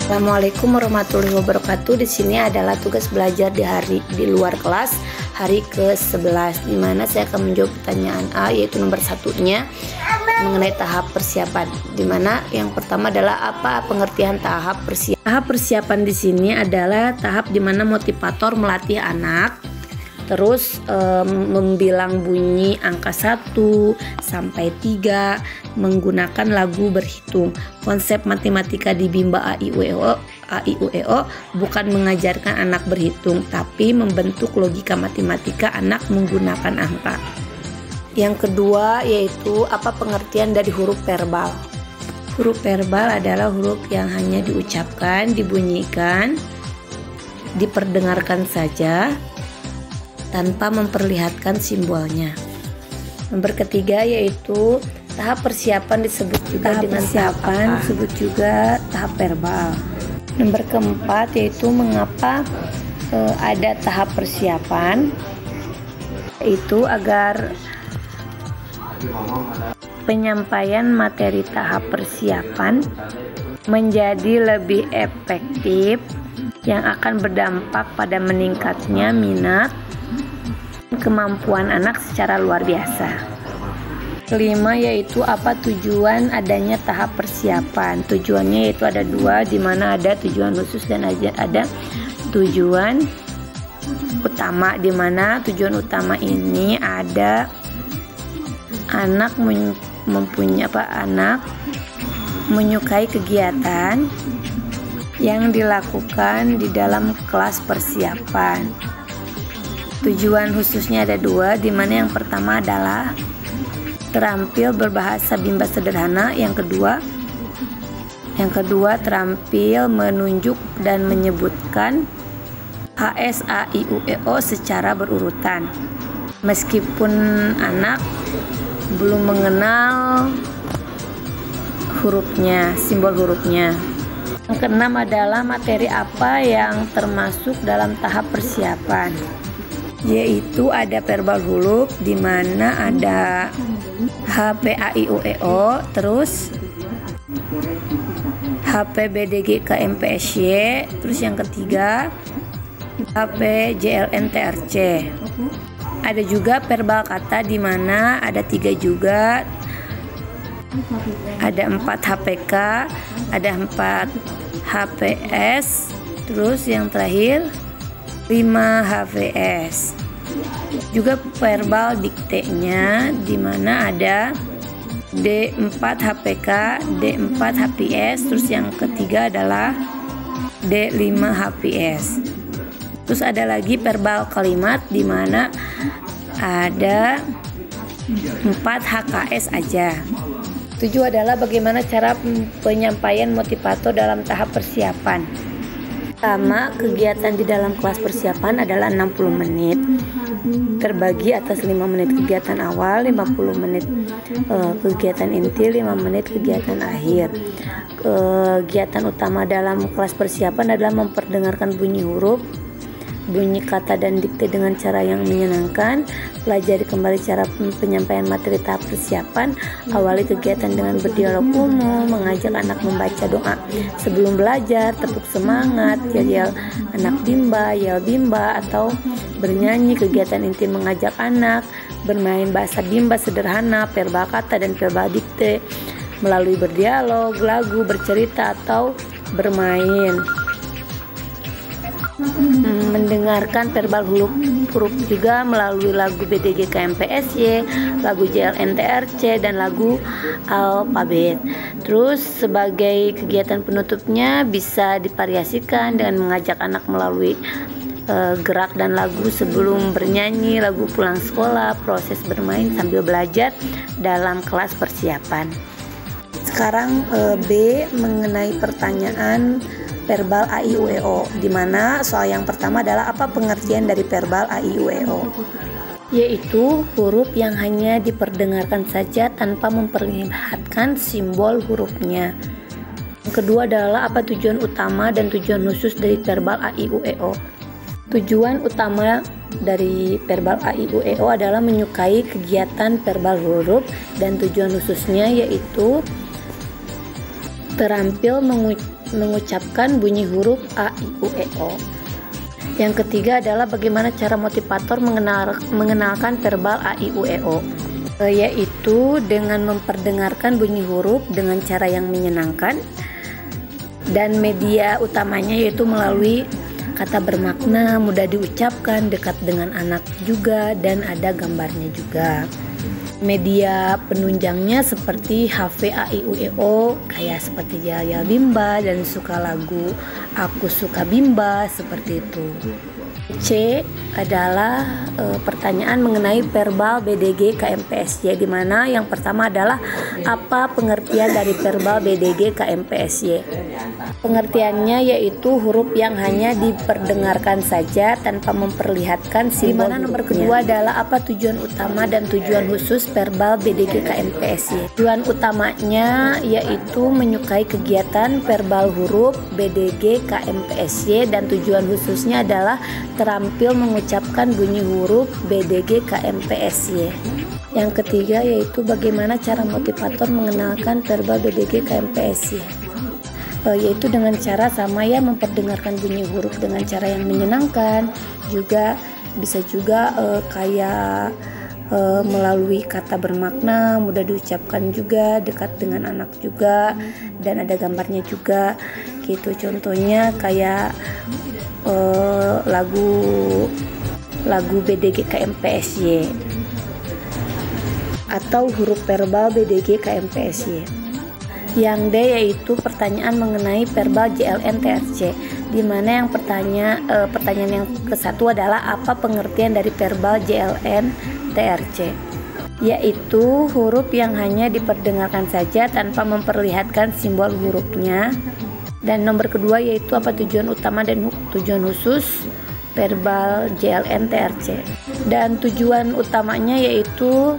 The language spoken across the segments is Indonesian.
Assalamualaikum warahmatullahi wabarakatuh. Di sini adalah tugas belajar di luar kelas hari ke-11, di mana saya akan menjawab pertanyaan A, yaitu nomor satunya mengenai tahap persiapan. Di mana yang pertama adalah apa pengertian tahap persiapan? Tahap persiapan di sini adalah tahap di mana motivator melatih anak terus membilang bunyi angka 1 sampai 3 menggunakan lagu berhitung. Konsep matematika di Bimba A-I-U-E-O bukan mengajarkan anak berhitung, tapi membentuk logika matematika anak menggunakan angka. Yang kedua yaitu apa pengertian dari huruf verbal. Huruf verbal adalah huruf yang hanya diucapkan, dibunyikan, diperdengarkan saja tanpa memperlihatkan simbolnya. Nomor ketiga yaitu tahap persiapan disebut juga disebut juga tahap verbal. Nomor keempat yaitu mengapa ada tahap persiapan, yaitu agar penyampaian materi tahap persiapan menjadi lebih efektif yang akan berdampak pada meningkatnya minat kemampuan anak secara luar biasa. Kelima yaitu apa tujuan adanya tahap persiapan. Tujuannya yaitu ada dua, di mana ada tujuan khusus dan ada tujuan utama, di mana tujuan utama ini ada anak menyukai kegiatan yang dilakukan di dalam kelas persiapan. Tujuan khususnya ada dua, di mana yang pertama adalah terampil berbahasa Bimba sederhana, yang kedua terampil menunjuk dan menyebutkan A-S-A-I-U-E-O secara berurutan. Meskipun anak belum mengenal hurufnya, simbol hurufnya. Yang keenam adalah materi apa yang termasuk dalam tahap persiapan, yaitu ada verbal huruf, di mana ada HPAIUEO, terus HPBDGKMPSY, terus yang ketiga HPJLNTRC. Ada juga verbal kata, di mana ada 3 juga, ada 4 HPK, ada 4 HPS, terus yang terakhir 5 HVS. Juga verbal diktenya, di mana ada D4 HPK, D4 HPS, terus yang ketiga adalah D5 HPS. Terus ada lagi verbal kalimat, di mana ada 4 HKS aja. 7 adalah bagaimana cara penyampaian motivator dalam tahap persiapan. Pertama, kegiatan di dalam kelas persiapan adalah 60 menit, terbagi atas 5 menit kegiatan awal, 50 menit kegiatan inti, 5 menit kegiatan akhir. Kegiatan utama dalam kelas persiapan adalah memperdengarkan bunyi huruf, bunyi kata dan dikte dengan cara yang menyenangkan, pelajari kembali cara penyampaian materi tahap persiapan, awali kegiatan dengan berdialog umum, mengajak anak membaca doa sebelum belajar, tepuk semangat, yel-yel anak Bimba, yel Bimba, atau bernyanyi. Kegiatan inti mengajak anak bermain bahasa Bimba sederhana, verbal kata dan verbal dikte melalui berdialog, lagu, bercerita, atau bermain. Mendengarkan verbal huruf juga melalui lagu BDGKMPSY, lagu JLNTRC, dan lagu alfabet. Terus sebagai kegiatan penutupnya bisa divariasikan dengan mengajak anak melalui gerak dan lagu sebelum bernyanyi, lagu pulang sekolah, proses bermain sambil belajar dalam kelas persiapan. Sekarang B, mengenai pertanyaan verbal A-I-U-E-O, di mana soal yang pertama adalah apa pengertian dari verbal A-I-U-E-O, yaitu huruf yang hanya diperdengarkan saja tanpa memperlihatkan simbol hurufnya. Yang kedua adalah apa tujuan utama dan tujuan khusus dari verbal A-I-U-E-O. Tujuan utama dari verbal A-I-U-E-O adalah menyukai kegiatan verbal huruf, dan tujuan khususnya yaitu terampil mengucapkan bunyi huruf A, I, U, E, O. Yang ketiga adalah bagaimana cara motivator mengenalkan verbal A, I, U, E, O, yaitu dengan memperdengarkan bunyi huruf dengan cara yang menyenangkan, dan media utamanya yaitu melalui kata bermakna, mudah diucapkan, dekat dengan anak juga, dan ada gambarnya juga. Media penunjangnya seperti HV A, I, U, E, O, kayak seperti Jaya Bimba dan suka lagu Aku Suka Bimba, seperti itu. C adalah pertanyaan mengenai verbal BDG KMPSY, di mana yang pertama adalah apa pengertian dari verbal BDG KMPSY. Pengertiannya yaitu huruf yang hanya diperdengarkan saja tanpa memperlihatkan simbol. Dimana nomor kedua adalah apa tujuan utama dan tujuan khusus verbal BDG KMPSY. Tujuan utamanya yaitu menyukai kegiatan verbal huruf BDG KMPSY, dan tujuan khususnya adalah terampil mengucapkan bunyi huruf BDG KMPSY. Yang ketiga yaitu bagaimana cara motivator mengenalkan verbal BDG KMPSY, yaitu dengan cara sama ya, memperdengarkan bunyi huruf dengan cara yang menyenangkan, juga bisa juga kayak melalui kata bermakna, mudah diucapkan juga, dekat dengan anak juga, dan ada gambarnya juga gitu. Contohnya kayak lagu BDG KMPSY atau huruf verbal BDG KMPSY. Yang D yaitu pertanyaan mengenai verbal JLN TRC, di mana yang pertanyaan yang ke-1 adalah apa pengertian dari verbal JLN TRC, yaitu huruf yang hanya diperdengarkan saja tanpa memperlihatkan simbol hurufnya. Dan nomor kedua yaitu apa tujuan utama dan tujuan khusus verbal JLN TRC. Dan tujuan utamanya yaitu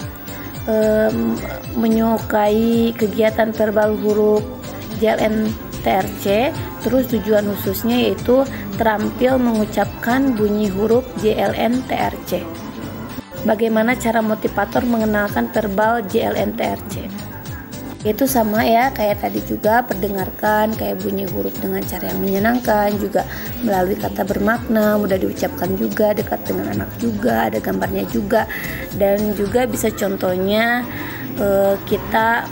menyukai kegiatan verbal huruf JLN TRC. Terus tujuan khususnya yaitu terampil mengucapkan bunyi huruf JLN TRC. Bagaimana cara motivator mengenalkan verbal JLN TRC? Itu sama ya kayak tadi juga, perdengarkan kayak bunyi huruf dengan cara yang menyenangkan, juga melalui kata bermakna, mudah diucapkan juga, dekat dengan anak juga, ada gambarnya juga. Dan juga bisa contohnya kita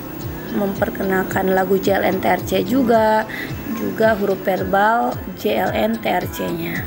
memperkenalkan lagu JLN TRC juga huruf verbal JLN TRC nya.